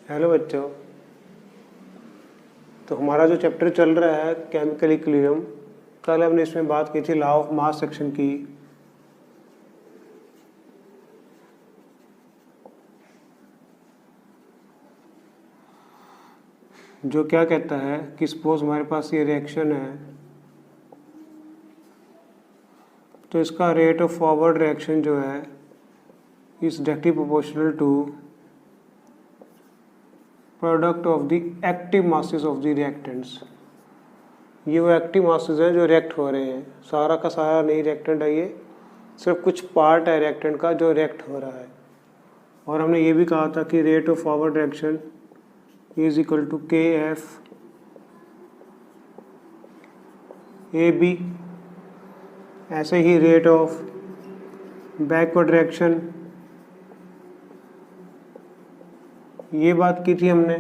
Hello बच्चों। तो हमारा जो चैप्टर चल रहा है केमिकल इक्विलिब्रियम, कल हमने इसमें बात की थी लॉ ऑफ मास सेक्शन की। जो क्या कहता है कि सपोज हमारे पास ये रिएक्शन है, तो इसका रेट ऑफ फॉरवर्ड रिएक्शन जो है is directly proportional to product of the active masses of the reactants. ये वो एक्टिव मासेस हैं जो रिएक्ट हो रहे हैं, सारा का सारा नहीं रिएक्टेंट है, ये सिर्फ कुछ पार्ट है रिएक्टेंट का जो रिएक्ट हो रहा है। और हमने ये भी कहा था कि rate of forward reaction is equal to K F A B. ऐसे ही रेट ऑफ बैकवर्ड रिएक्शन, ये बात की थी हमने।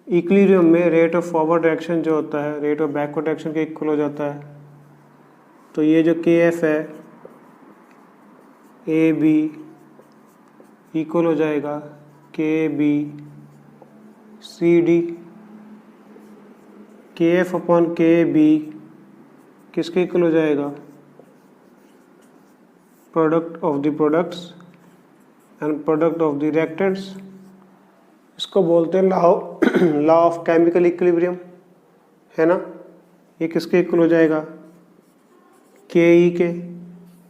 इक्विलिब्रियम में रेट ऑफ फॉरवर्ड रिएक्शन जो होता है रेट ऑफ बैकवर्ड रिएक्शन के इक्वल हो जाता है। तो ये जो के एफ है ए बी इक्वल हो जाएगा के बी सी डी। के एफ अपॉन के बी किसके इक्वल हो जाएगा? Product of the products and product of the reactants. इसको बोलते हैं लॉ ऑफ केमिकल इक्विलिब्रियम, है ना। ये किसके इक्वल हो जाएगा? के ई के,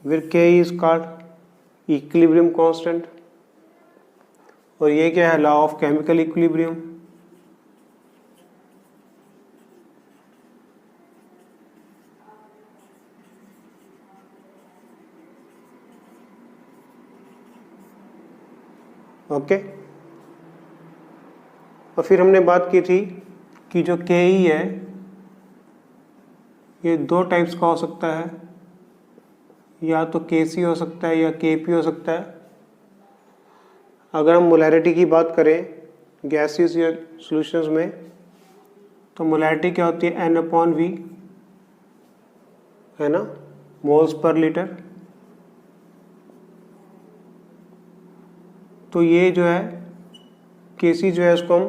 फिर के E is called equilibrium constant. और ये क्या है? Law of chemical equilibrium. Okay. और फिर हमने बात की थी कि जो के ई है ये दो टाइप्स का हो सकता है, या तो के सी हो सकता है या के पी हो सकता है। अगर हम मोलैरिटी की बात करें गैसेस या सॉल्यूशंस में, तो मोलैरिटी क्या होती है? एन अपॉन वी, है ना, मोल्स पर लीटर। तो ये जो है के सी जो है उसको हम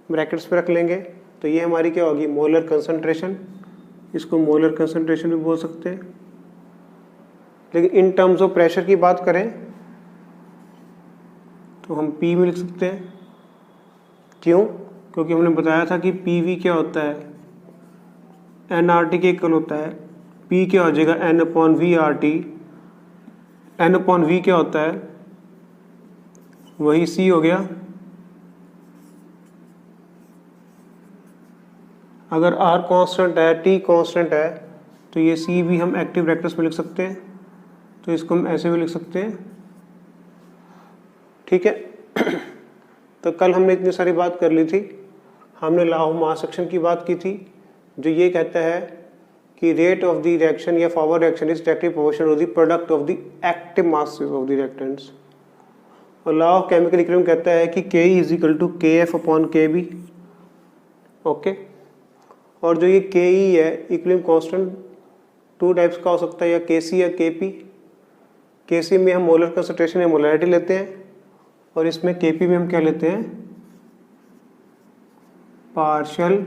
ब्रैकेट्स पे रख लेंगे। तो ये हमारी क्या होगी? Molar concentration. इसको मोलर कंसंट्रेशन भी बोल सकते हैं। लेकिन इन टर्म्स ऑफ प्रेशर की बात करें तो हम पी में लिख सकते हैं। क्यों? क्योंकि हमने बताया था कि पी वी क्या होता है? एन आर टी के इक्वल होता है। पी क्या हो जाएगा? N upon V R T. N upon V क्या होता है? वही सी हो गया। अगर आर कांस्टेंट है, टी कांस्टेंट है, तो ये सी भी हम एक्टिव रिएक्टर्स में लिख सकते हैं। तो इसको हम ऐसे भी लिख सकते हैं, ठीक है। तो कल हमने इतनी सारी बात कर ली थी। हमने लॉ ऑफ मास सेक्शन की बात की थी, जो ये कहता है कि रेट ऑफ द रिएक्शन या forward reaction is directly proportional to the product of the active masses of the reactants. और लॉ ऑफ केमिकल इक्विलिब्रियम कहता है कि K E is equal to K F upon K B. Okay. और जो ये के ई है इक्विलिब्रियम कांस्टेंट टू टाइप्स का हो सकता है, या के सी या के पी। के सी में हम मोलर कंसंट्रेशन या मोलैरिटी लेते हैं, और इसमें के पी में हम क्या लेते हैं? Partial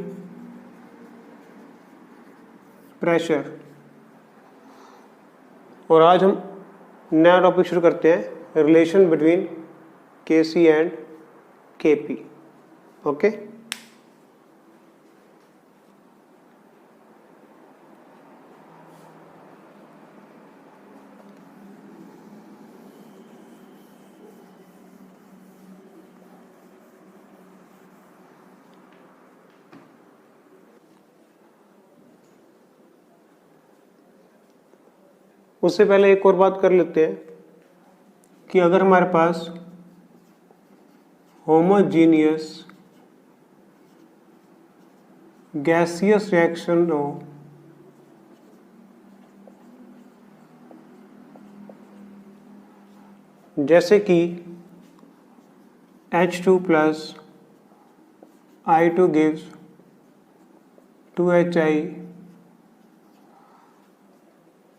pressure. और आज हम नया टॉपिक शुरू करते हैं, रिलेशन बिटवीन के सी एंड के पी। ओके। उससे पहले एक और बात कर लेते हैं कि अगर हमारे पास होमोजीनियस गैसियस रिएक्शन हो, जैसे कि H2 plus I2 gives 2HI,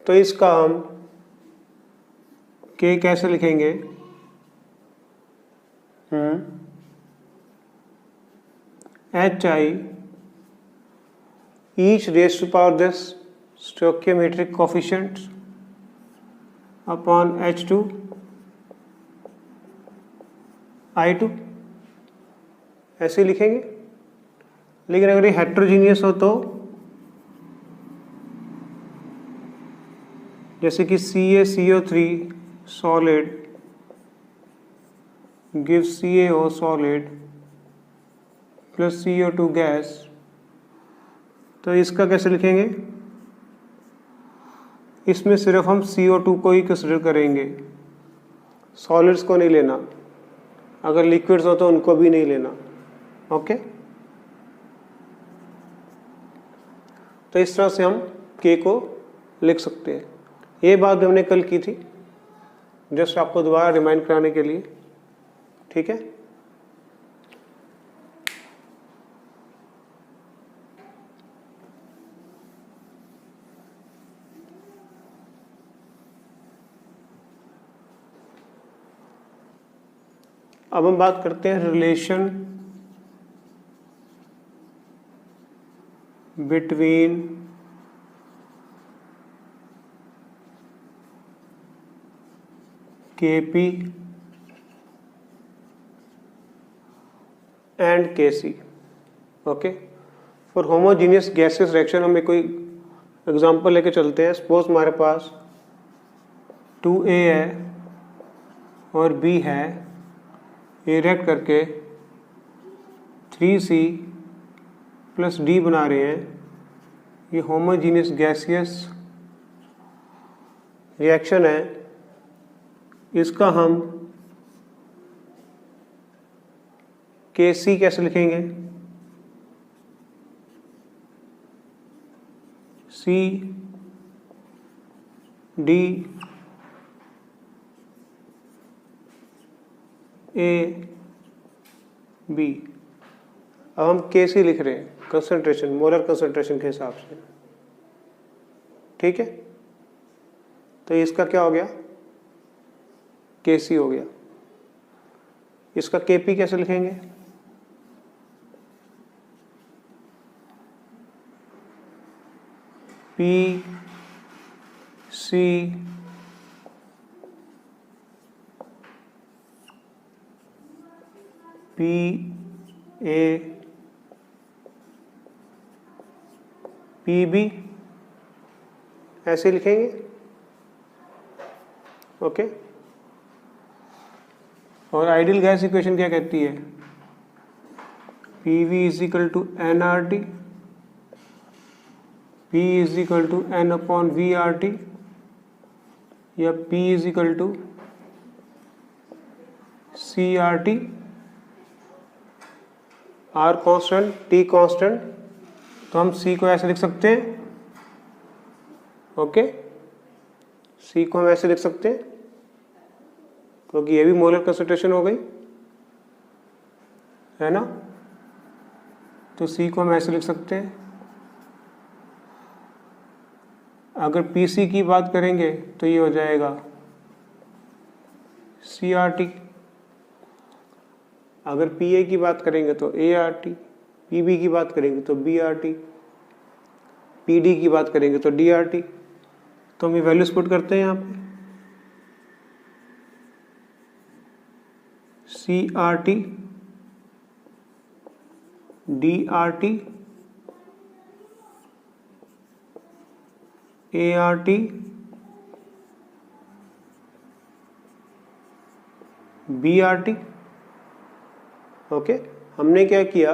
तो इसका हम K कैसे लिखेंगे? HI each raised to power this stoichiometric coefficients upon H2 I2, ऐसे लिखेंगे। लेकिन अगर ये हेट्रोजीनियस हो तो जैसे कि CaCO3 solid gives CaO solid plus CO2 gas, तो इसका कैसे लिखेंगे? इसमें सिर्फ हम CO2 को ही कंसिडर करेंगे, सॉलिड्स को नहीं लेना। अगर लिक्विड्स हो तो उनको भी नहीं लेना। ओके, तो इस तरह से हम K को लिख सकते हैं। ये बात भी हमने कल की थी, जस्ट आपको दोबारा रिमाइंड कराने के लिए। ठीक है, अब हम बात करते हैं relation between Kp and Kc। Okay, for homogeneous gases reaction हम कोई एग्जांपल लेके चलते हैं। सपोज हमारे पास 2A है और B है, ये रिएक्ट करके 3C प्लस D बना रहे हैं। ये होमोजीनियस गैसियस रिएक्शन है, इसका हम Kc कैसे लिखेंगे? C D A B। अब हम Kc लिख रहे हैं कंसंट्रेशन, मोलर कंसंट्रेशन के हिसाब से। ठीक है, तो इसका क्या हो गया? Kc हो गया। इसका Kp कैसे लिखेंगे? P C P A P B, ऐसे लिखेंगे। ओके, और आइडियल गैस इक्वेशन क्या कहती है? PV is equal to nRT, P is equal to N upon VRT, या P is equal to CRT। R constant, T constant, तो हम C को ऐसे लिख सकते हैं। ओके, C को हम ऐसे लिख सकते हैं क्योंकि ये भी मोलर कंसंट्रेशन हो गई है ना। तो C को हम ऐसे लिख सकते हैं। अगर PC की बात करेंगे तो ये हो जाएगा CRT, अगर PA की बात करेंगे तो ART, PB की बात करेंगे तो BRT, PD की बात करेंगे तो DRT। तो हम ये वैल्यूज पुट करते हैं यहाँ पे। CRT DRT ART BRT। Okay, हमने क्या किया,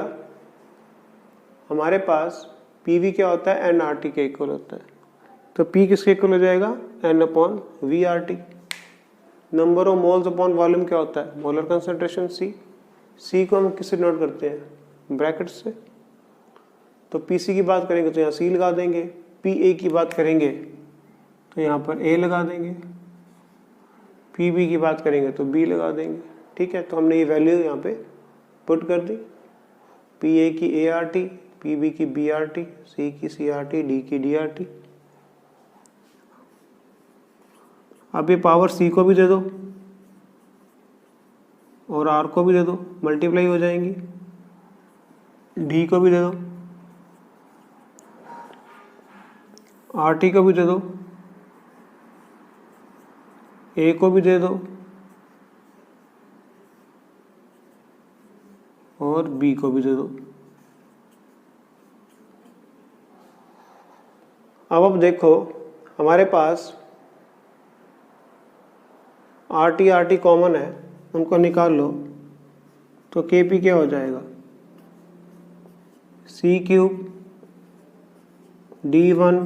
हमारे पास PV क्या होता है? nRT के इक्वल होता है। तो P किसके इक्वल हो जाएगा? N upon VRT। Number of moles upon volume क्या होता है? Molar concentration C। C को हम किससे नोट करते हैं? ब्रैकेट से। तो PC की बात करेंगे तो यहाँ C लगा देंगे, PA की बात करेंगे तो यहाँ पर A लगा देंगे, PB की बात करेंगे तो B लगा देंगे। ठीक है, तो हमने ये वैल्यू यहाँ पे पुट कर दी। PA की ART, PB की BRT, C की CRT, D की DRT। अब ये पावर C को भी दे दो और R को भी दे दो, मल्टीप्लाई हो जाएंगी। D को भी दे दो, RT को भी दे दो, A को भी दे दो और B को भी दे दो। अब देखो हमारे पास RT कॉमन है, उनको निकाल लो तो KP क्या हो जाएगा, C³ D1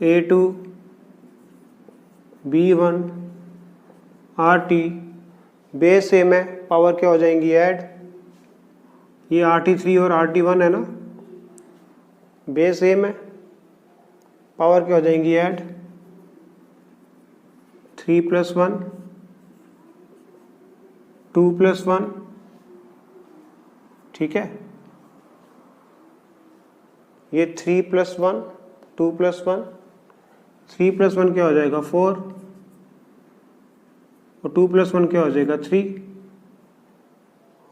A2 B1 RT, base same है, पावर क्या हो जाएंगी ऐड, ये RT3 और RT1 है ना, बेस सेम है, पावर क्या हो जाएंगी ऐड, 3 + 1 2 + 1, ठीक है। ये 3 + 1 2 + 1, 3 + 1 क्या हो जाएगा 4 और 2 + 1 क्या हो जाएगा 3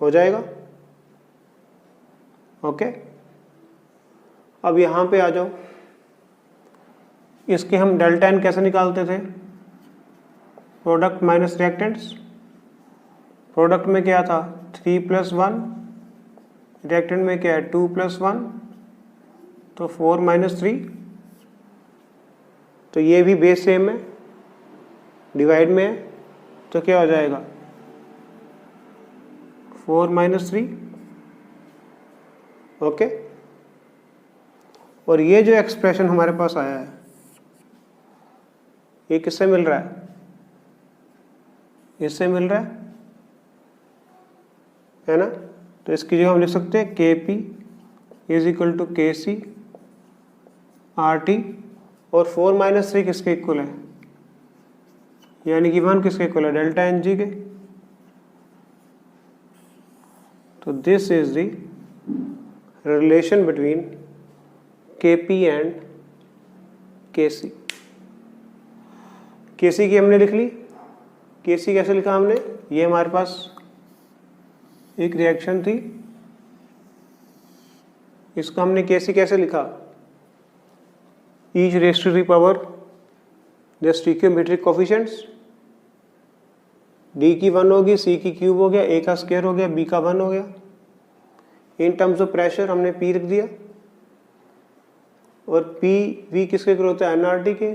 हो जाएगा। ओके, अब यहाँ पे आ जाओ, इसके हम डेल्टा एन कैसे निकालते थे, प्रोडक्ट माइनस रिएक्टेंट्स। प्रोडक्ट में क्या था 3 + 1, रिएक्टेंट में क्या है 2 + 1, तो 4 - 3, तो ये भी बेस सेम है, डिवाइड में है, तो क्या हो जाएगा 4 - 3। ओके, और ये जो एक्सप्रेशन हमारे पास आया है ये किससे मिल रहा है, इससे मिल रहा है ना। तो इसकी जगह हम लिख सकते हैं KP = KC RT, और 4 - 3 किसके इक्वल है, यानी कि 1 किसके इक्वल है, डेल्टा एन जी के। तो this is the relation between KP and KC। KC की हमने लिख ली, KC कैसे लिखा हमने, ये हमारे पास एक रिएक्शन थी, इसका हमने KC कैसे लिखा, each raised to the power the stoichiometric coefficients, D की 1 होगी, C की क्यूब हो गया, A का स्क्वायर हो गया, B का 1 हो गया। इन टर्म्स ऑफ प्रेशर हमने P रख दिया, और V किसके इक्वल होता है nRT के,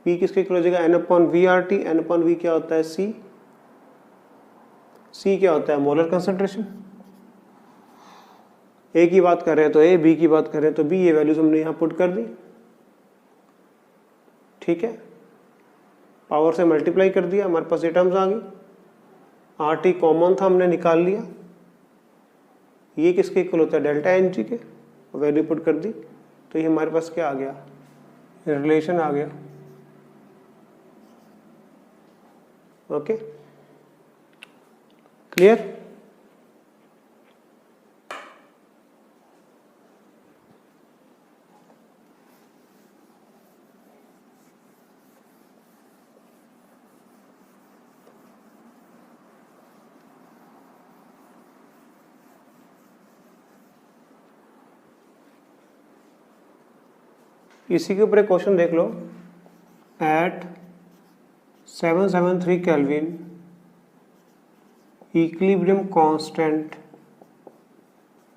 P किसके इक्वल हो जाएगा N/VRT, N/V क्या होता है C क्या होता है मोलर कंसंट्रेशन। A की बात कर रहे हैं तो A, B की बात कर रहे हैं तो B, ये वैल्यूज हमने यहाँ पुट कर दी, ठीक है, पावर से मल्टीप्लाई कर दिया, हमारे पास ये टर्म्स आ गई। RT कॉमन था, हमने निकाल लिया, ये किसके इक्वल होता है डेल्टा एन जी के, वैल्यू पुट कर दी, तो ये हमारे पास क्या आ गया, रिलेशन आ गया। Okay, clear. इसी के ऊपर एक क्वेश्चन देख लो, at 773 kelvin equilibrium constant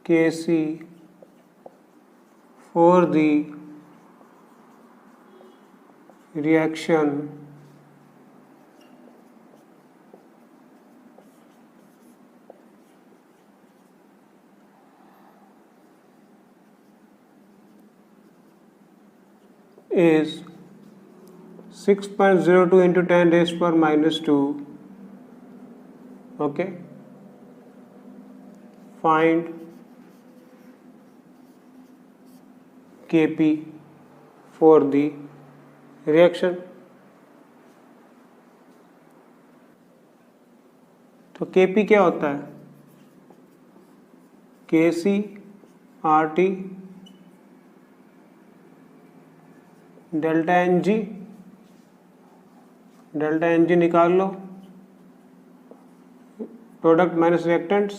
Kc for the reaction is 6.02 into 10⁻²2. Okay, find Kp for the reaction. तो Kp क्या होता है, Kc RT delta N g निकाल लो, product minus reactants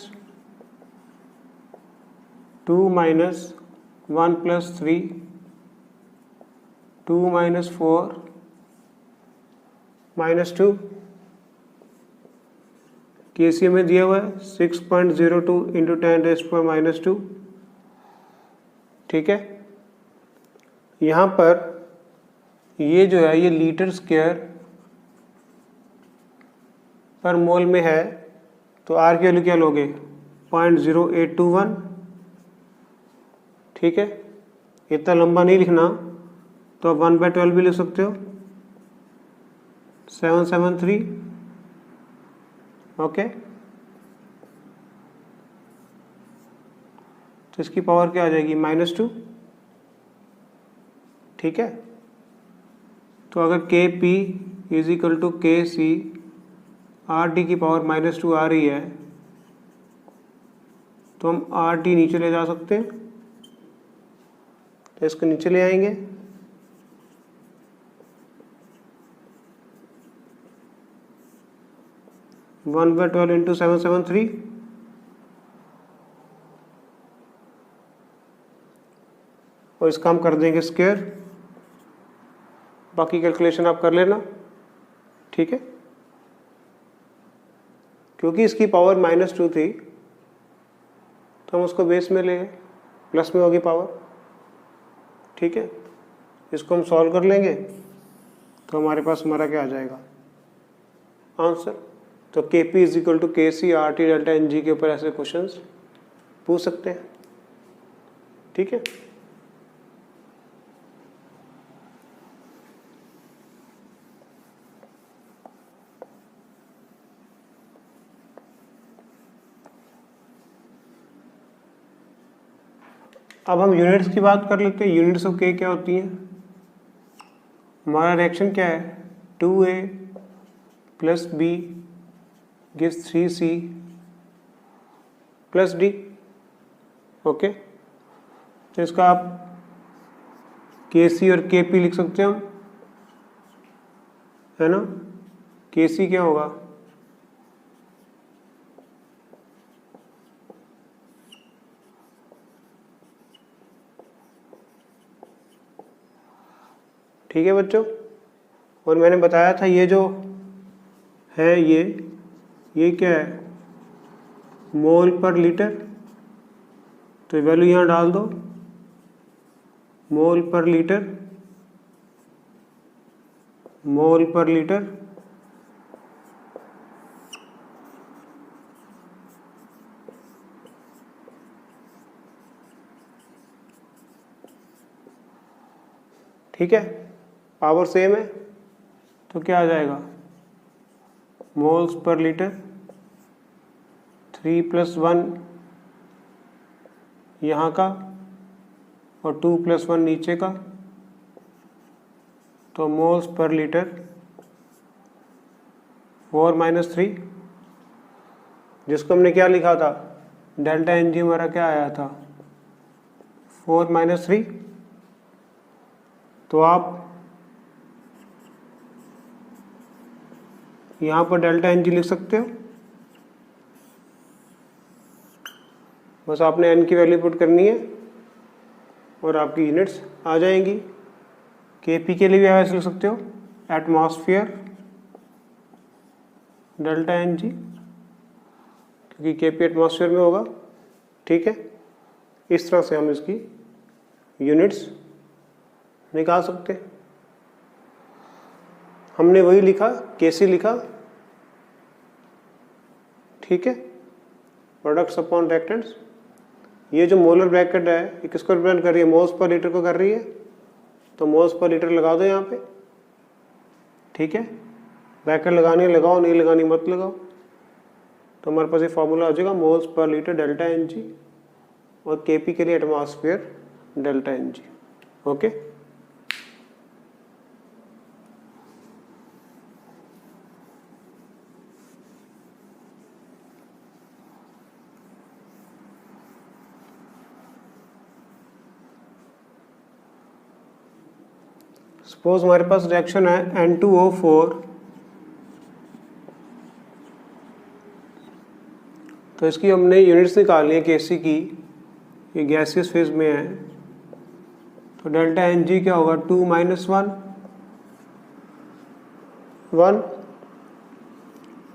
2 minus 1 plus 3 2 minus 4 minus 2 केसीए में दिया हुआ है 6.02 इंटू 10⁻²। ठीक है, यहाँ पर ये जो है ये लीटर स्क्वायर पर मोल में है, तो आर की वैल्यू क्या लोगे 0.0821। ठीक है, इतना लंबा नहीं लिखना, तो आप 1/12 भी लिख सकते हो 773। ओके, तो इसकी पावर क्या आ जाएगी -2। ठीक है, तो अगर के P is equal to K C R T की पावर -2 आ रही है, तो हम आर टी नीचे ले जा सकते हैं, तो इसको नीचे ले आएंगे। वन बाय 12 इंटू 773, और इसका हम कर देंगे स्क्वायर। बाकी कैलकुलेशन आप कर लेना। ठीक है, क्योंकि इसकी पावर -2 थी, तो हम उसको बेस में ले गए, प्लस में होगी पावर। ठीक है, इसको हम सॉल्व कर लेंगे, तो हमारे पास हमारा क्या आ जाएगा आंसर। तो के P is equal to K C R T delta N G के ऊपर ऐसे क्वेश्चंस पूछ सकते हैं। ठीक है, अब हम यूनिट्स की बात कर लेते हैं। यूनिट्स ऑफ के क्या होती हैं? हमारा रिएक्शन क्या है 2A plus B gives 3C plus D। Okay, तो इसका आप KC और KP लिख सकते हो, है ना। KC क्या होगा ठीक है बच्चों, और मैंने बताया था ये जो है ये क्या है मोल पर लीटर, तो वैल्यू यहाँ डाल दो मोल पर लीटर, मोल पर लीटर। ठीक है, पावर सेम है, तो क्या आ जाएगा मोल्स पर लीटर 3 + 1 यहाँ का और 2 + 1 नीचे का, तो मोल्स पर लीटर 4 - 3, जिसको हमने क्या लिखा था डेल्टा एन जी हमारा क्या आया था 4 - 3। तो आप यहाँ पर डेल्टा एन जी लिख सकते हो, बस आपने एन की वैल्यू पुट करनी है और आपकी यूनिट्स आ जाएंगी। केपी के लिए भी ऐसे लिख सकते हो एटमॉस्फेयर डेल्टा एन जी, क्योंकि केपी एटमॉस्फेयर में होगा। ठीक है, इस तरह से हम इसकी यूनिट्स निकाल सकते हैं। हमने वही लिखा केसी लिखा। ठीक है, प्रोडक्ट्स अपॉन रिएक्टेंट्स। ये जो मोलर ब्रैकेट है ये किसको रिप्रेजेंट कर रही है मोल्स पर लीटर को कर रही है, तो मोल्स पर लीटर लगा दो यहाँ पे। ठीक है, ब्रैकेट लगानी है लगाओ, नहीं लगानी मत लगाओ। तो हमारे पास ये फॉर्मूला हो जाएगा moles per litre delta N G और केपी के लिए atmosphere delta N G. Okay, suppose हमारे पास रिएक्शन है N2O4 तो इसकी हमने यूनिट्स निकालनी है केसी की, ये गैसियस फेज में है, तो डेल्टा एन जी क्या होगा 2 - 1,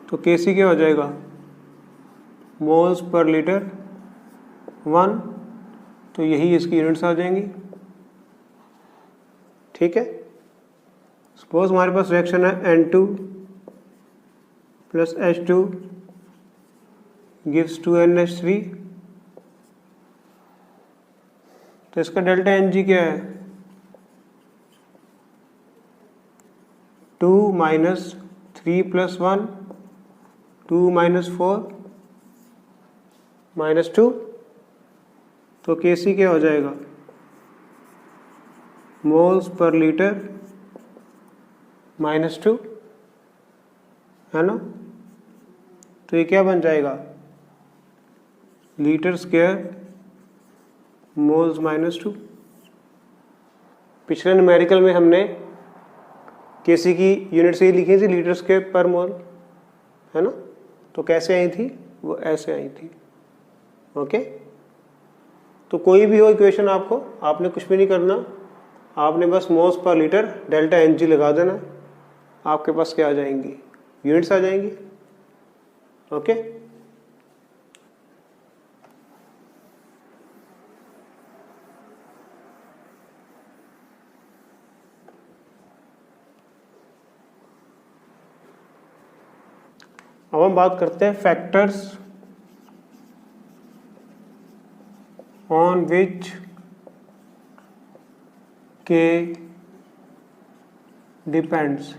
तो केसी क्या हो जाएगा मोल्स पर लीटर 1, तो यही इसकी यूनिट्स आ जाएंगी। ठीक है, सपोज हमारे पास रिएक्शन है N2 + H2 gives 2NH3, तो इसका डेल्टा एन जी क्या है 2 - 3 + 1, 2 - 4 - 2, तो केसी क्या हो जाएगा मोल्स पर लीटर -2, है ना। तो ये क्या बन जाएगा लीटर स्क्वायर मोल्स -2। पिछले न्यूमेरिकल में हमने केसी की यूनिट से ही लिखी थी लीटर स्क्वायर पर मोल, है ना। तो कैसे आई थी, वो ऐसे आई थी। ओके, तो कोई भी हो इक्वेशन आपने कुछ भी नहीं करना, आपने बस moles per litre delta N G लगा देना, आपके पास क्या आ जाएंगी यूनिट्स आ जाएंगी। ओके, अब हम बात करते हैं फैक्टर्स ऑन विच के डिपेंड्स।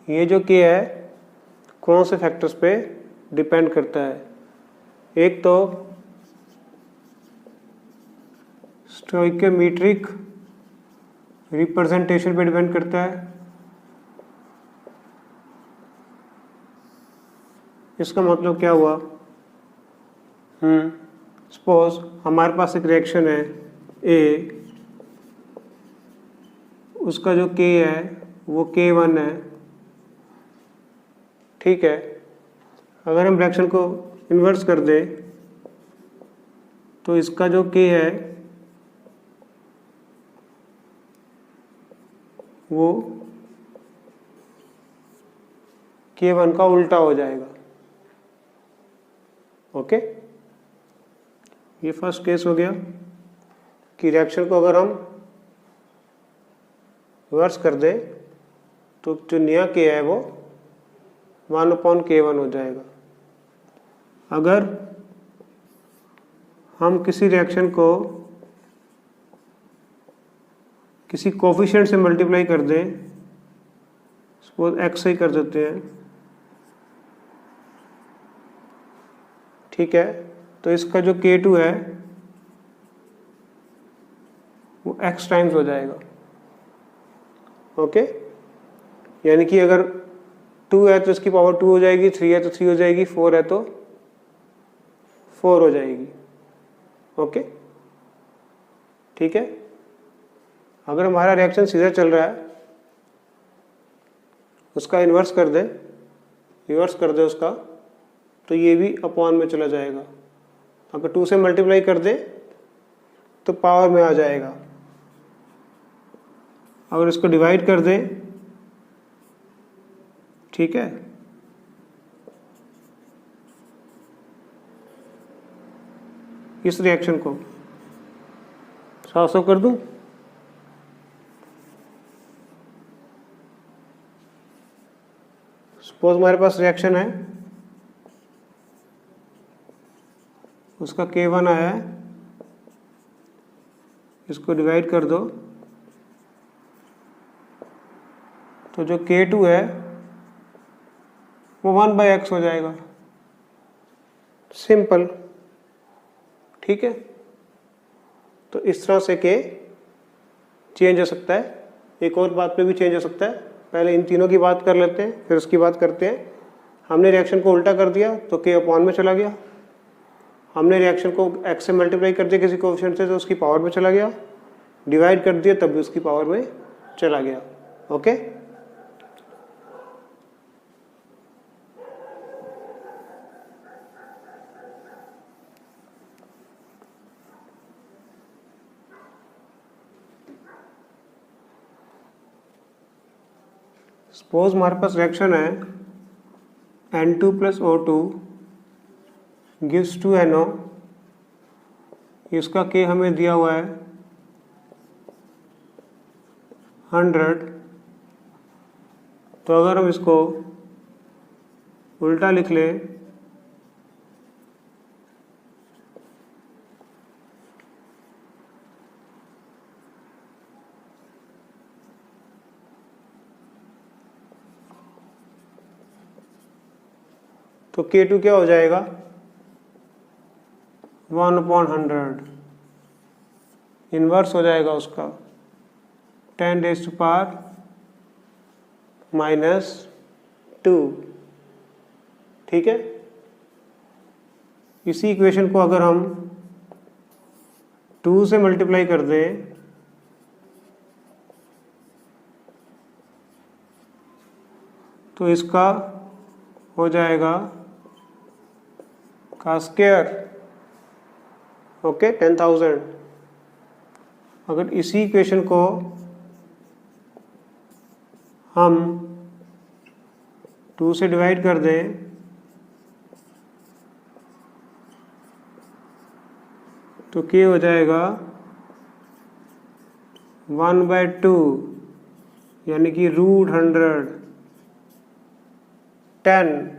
ये जो के है कौन से फैक्टर्स पे डिपेंड करता है। एक तो स्टोइकोमेट्रिक रिप्रेजेंटेशन पे डिपेंड करता है। इसका मतलब क्या हुआ, सपोज हमारे पास एक रिएक्शन है ए, उसका जो के है वो K1 है। ठीक है, अगर हम रिएक्शन को इन्वर्स कर दें तो इसका जो K है वो K1 का उल्टा हो जाएगा। ओके, ये फर्स्ट केस हो गया कि रिएक्शन को अगर हम रिवर्स कर दें तो जो नया K है वो 1/K1 हो जाएगा। अगर हम किसी रिएक्शन को किसी कोफिशिएंट से मल्टीप्लाई कर दें, सपोज x से ही कर देते हैं, ठीक है, तो इसका जो K2 है वो x टाइम्स हो जाएगा। ओके, यानी कि अगर 2 है तो इसकी पावर 2 हो जाएगी, 3 है तो 3 हो जाएगी, 4 है तो 4 हो जाएगी। ओके, ठीक है। अगर हमारा रिएक्शन सीधा चल रहा है, उसका इन्वर्स कर दे, रिवर्स कर दे उसका, तो ये भी अपॉन में चला जाएगा। अगर 2 से मल्टीप्लाई कर दे तो पावर में आ जाएगा। अगर इसको डिवाइड कर दें, ठीक है, इस रिएक्शन को साफ कर दूं, सपोज हमारे पास रिएक्शन है, उसका K1 आया है, इसको डिवाइड कर दो तो जो K2 है वो 1/x हो जाएगा। सिंपल, ठीक है। तो इस तरह से K चेंज हो सकता है। एक और बात पे भी चेंज हो सकता है, पहले इन तीनों की बात कर लेते हैं फिर उसकी बात करते हैं। हमने रिएक्शन को उल्टा कर दिया तो K अपॉन में चला गया। हमने रिएक्शन को x से मल्टीप्लाई कर दिया किसी कोएफिशिएंट से तो उसकी पावर में चला गया। डिवाइड कर दिया तब भी उसकी पावर में चला गया। ओके, सपोज हमारे पास रिएक्शन है N2 + O2 गिव्स 2 NO, इसका K हमें दिया हुआ है 100। तो अगर हम इसको उल्टा लिख लें तो K2 क्या हो जाएगा 1/100, इन्वर्स हो जाएगा उसका 10⁻⁻²। ठीक है। इसी इक्वेशन को अगर हम 2 से मल्टीप्लाई कर दें तो इसका हो जाएगा का स्क्वायर, ओके 10,000। अगर इसी इक्वेशन को हम 2 से डिवाइड कर दें तो क्या हो जाएगा 1/2, यानी कि √110।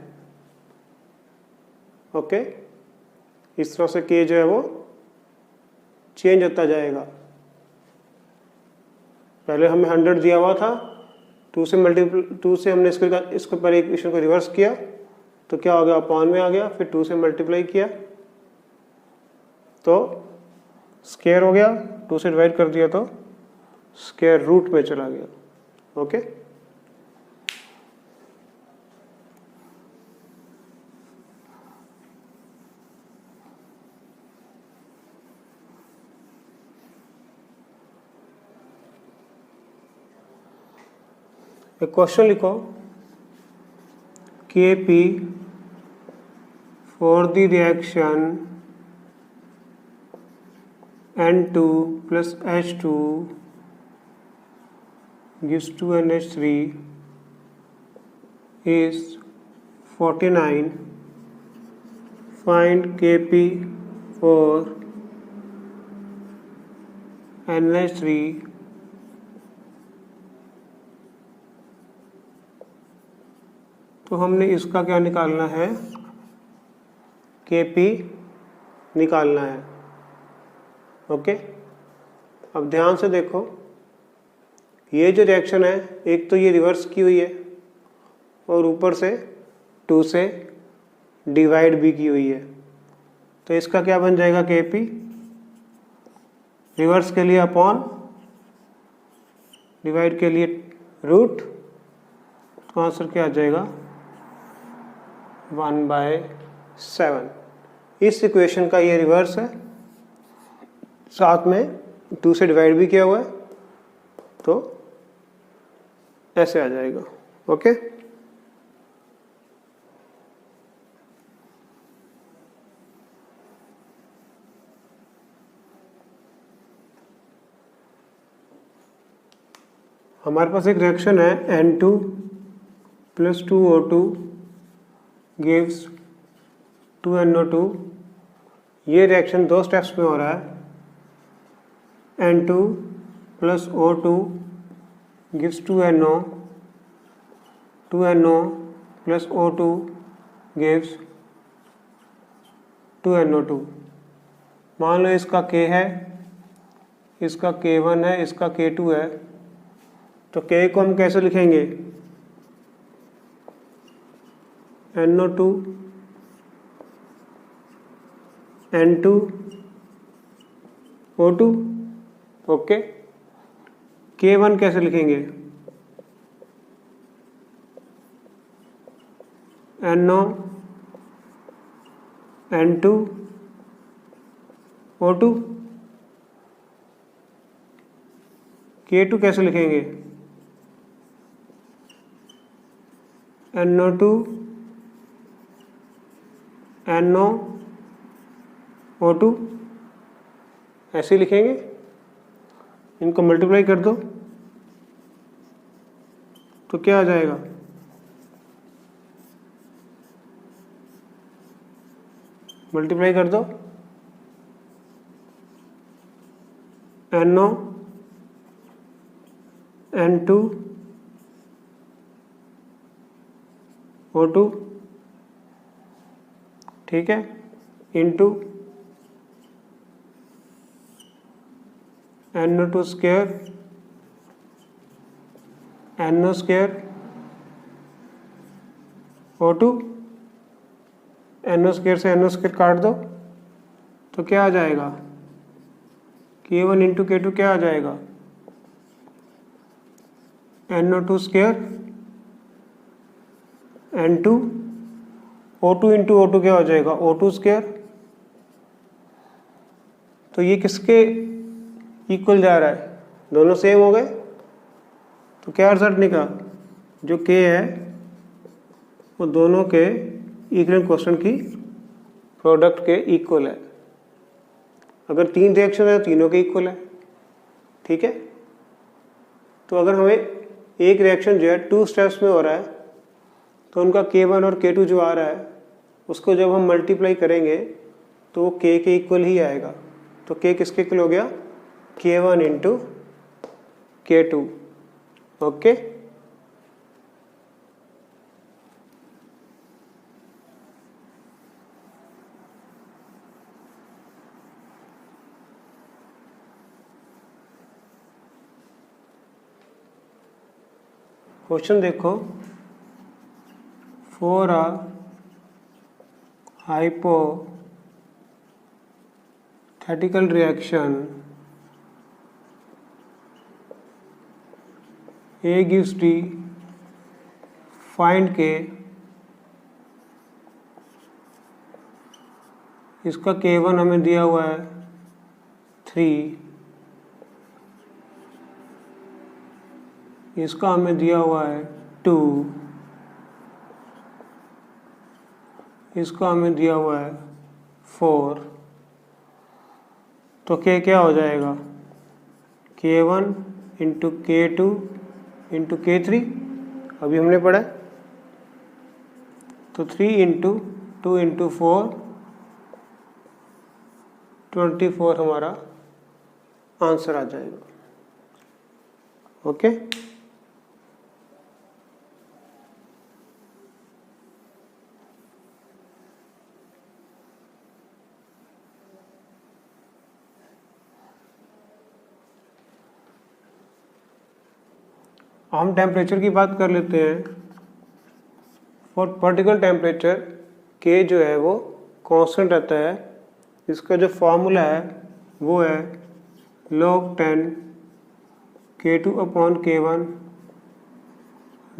ओके, इस तरह से K जो है वो चेंज होता जाएगा। पहले हमें 100 दिया हुआ था, 2 से हमने इसको पहले इक्वेशन को रिवर्स किया तो क्या हो गया, अपॉन में आ गया, फिर 2 से मल्टीप्लाई किया तो स्क्वायर हो गया, 2 से डिवाइड कर दिया तो स्क्वायर रूट में चला गया। ओके, एक क्वेश्चन लिखो Kp for the reaction N2 + H2 gives 2NH3 is 49. Find Kp for NH3 तो हमने इसका क्या निकालना है, Kp निकालना है। ओके, अब ध्यान से देखो, ये जो रिएक्शन है एक तो ये रिवर्स की हुई है और ऊपर से 2 से डिवाइड भी की हुई है, तो इसका क्या बन जाएगा Kp, रिवर्स के लिए अपॉन, डिवाइड के लिए रूट, तो आंसर क्या आ जाएगा 1/7। इस इक्वेशन का ये रिवर्स है, साथ में 2 से डिवाइड भी किया हुआ है, तो ऐसे आ जाएगा। ओके, हमारे पास एक रिएक्शन है N2 + 2O2 gives 2NO2। ये रिएक्शन 2 स्टेप्स में हो रहा है। N2 + O2 gives 2NO, 2NO + O2 gives 2NO2। मान लो इसका K है, इसका K1 है, इसका K2 है, तो K को हम कैसे लिखेंगे, NO2 N2 O2। Okay, K1 कैसे लिखेंगे, NO N2 O2। K2 कैसे लिखेंगे, NO2 NO O2। ऐसे लिखेंगे, इनको मल्टीप्लाई कर दो तो क्या आ जाएगा, मल्टीप्लाई कर दो, NO N2 O2, ठीक है, into NO2 square NO square O2, NO square से NO स्क्वायर काट दो तो क्या आ जाएगा, K1 इंटू K2 क्या आ जाएगा, NO2 square N2, O2 into O2 क्या हो जाएगा, O2 स्क्वायर। तो ये किसके इक्वल जा रहा है, दोनों सेम हो गए, तो क्या रिजल्ट निकला, जो K है वो दोनों के इक्विवेलेंट क्वेश्चन की प्रोडक्ट के इक्वल है। अगर 3 रिएक्शन है तो तीनों के इक्वल है, ठीक है। तो अगर हमें एक रिएक्शन जो है 2 स्टेप्स में हो रहा है तो उनका K1 और K2 जो आ रहा है उसको जब हम मल्टीप्लाई करेंगे तो वो K के इक्वल ही आएगा। तो K किसके इक्वल हो गया, K1 into K2, okay. Question देखो, for a hypothetical reaction A gives D, find K। इसका K1 हमें दिया हुआ है 3, इसका हमें दिया हुआ है 2, इसका हमें दिया हुआ है 4। तो K क्या हो जाएगा, K1 into K2 into K3, अभी हमने पढ़ा है। तो 3 इंटू 2 इंटू 4, 24 हमारा आंसर आ जाएगा, ओके। हम टेम्परेचर की बात कर लेते हैं। फॉर पर्टिकुलर टेम्परेचर K जो है वो कांस्टेंट रहता है। इसका जो फॉर्मूला है वो है log 10 K2 upon K1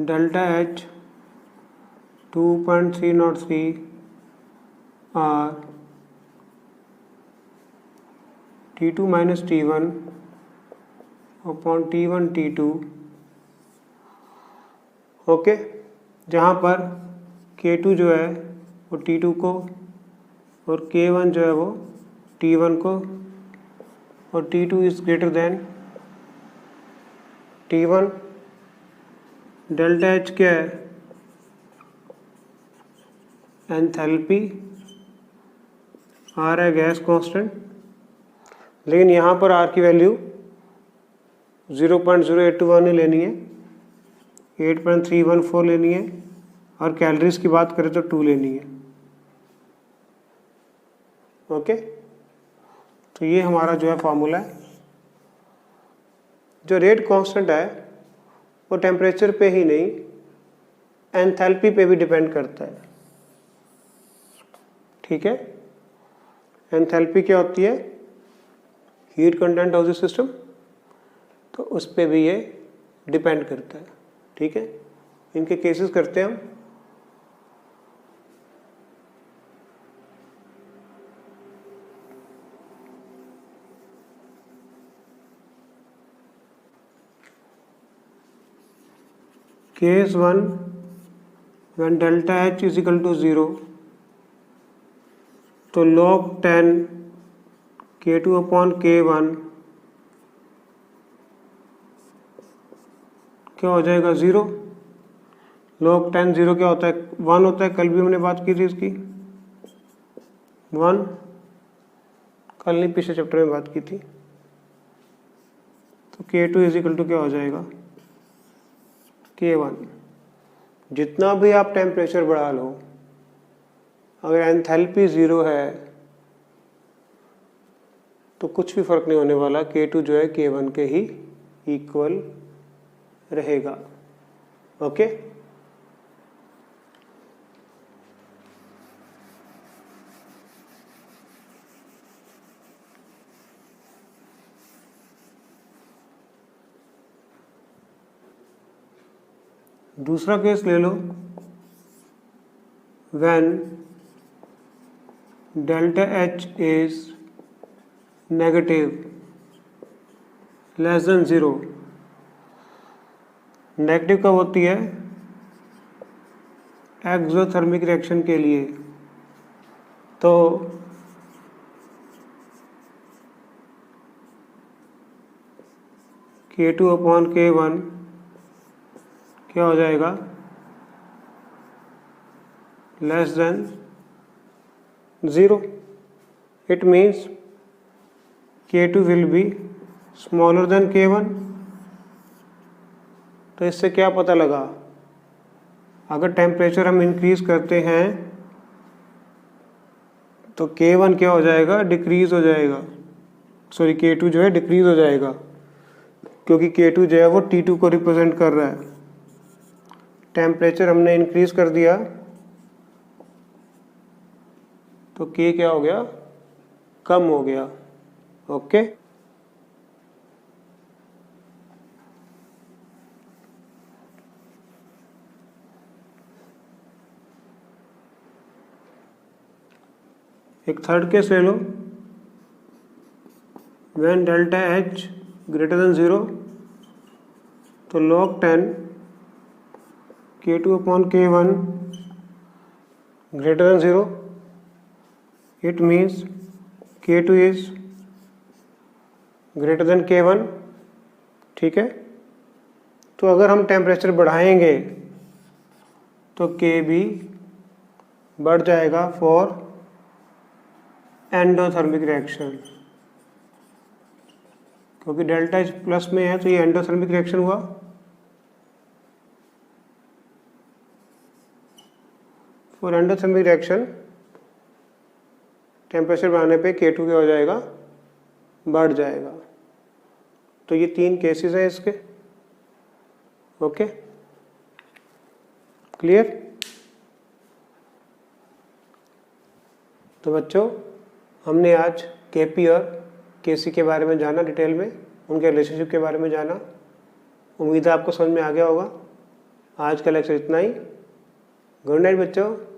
delta H 2.303 R T2 minus T1 upon T1 T2, okay. जहाँ पर K2 जो है वो T2 को और K1 जो है वो T1 को और T2 is greater than T1। Delta H क्या है, एंथैल्पी, R है गैस कांस्टेंट, लेकिन यहाँ पर R की वैल्यू 0.0821 नहीं लेनी है, 8.314 लेनी है, और कैलोरीज की बात करें तो 2 लेनी है, ओके। तो ये हमारा जो है फॉर्मूला है। जो रेट कांस्टेंट है वो टेम्परेचर पे ही नहीं एंथैल्पी पे भी डिपेंड करता है, ठीक है। एंथैल्पी क्या होती है, heat content of the system, तो उस पे भी ये डिपेंड करता है, ठीक है। इनके केसेस करते हैं हम। Case 1 when delta H is equal to 0, तो log 10 K2 अपॉन K1 क्या हो जाएगा, 0। log 10 0 क्या होता है, 1 होता है। कल भी हमने बात की थी इसकी, 1, कल नहीं पिछले चैप्टर में बात की थी। तो K2 इज इक्वल टू क्या हो जाएगा, K1। जितना भी आप टेम्परेचर बढ़ा लो, अगर एंथैल्पी 0 है तो कुछ भी फर्क नहीं होने वाला, K2 जो है K1 के ही इक्वल रहेगा। ओके, दूसरा केस ले लो, when delta H is negative less than 0। Negative कब होती है, एक्सोथर्मिक रिएक्शन के लिए। तो K2 अपॉन K1 क्या हो जाएगा, less than 0। It means K2 will be smaller than K1। तो इससे क्या पता लगा, अगर टेम्परेचर हम इंक्रीज करते हैं तो K1 क्या हो जाएगा, डिक्रीज हो जाएगा, सॉरी K2 जो है डिक्रीज हो जाएगा, क्योंकि K2 जो है वो T2 को रिप्रेजेंट कर रहा है। टेम्परेचर हमने इंक्रीज कर दिया तो K क्या हो गया, कम हो गया। ओके, एक थर्ड केस ले लो, when delta H greater than 0, तो log 10 K2 upon K1 greater than 0। It means K2 is greater than K1। ठीक है, तो अगर हम टेम्परेचर बढ़ाएंगे तो K भी बढ़ जाएगा फॉर एंडोथर्मिक रिएक्शन, क्योंकि डेल्टा इस प्लस में है तो ये एंडोथर्मिक रिएक्शन हुआ। फॉर एंडोथर्मिक रिएक्शन टेम्परेचर बढ़ाने पे K2 क्या हो जाएगा, बढ़ जाएगा। तो ये 3 केसेस हैं इसके। Okay, clear. तो बच्चों, हमने आज KP और KC के बारे में जाना, डिटेल में उनके रिलेशनशिप के बारे में जाना। उम्मीद है आपको समझ में आ गया होगा। आज का लेक्चर इतना ही। गुड नाइट बच्चों।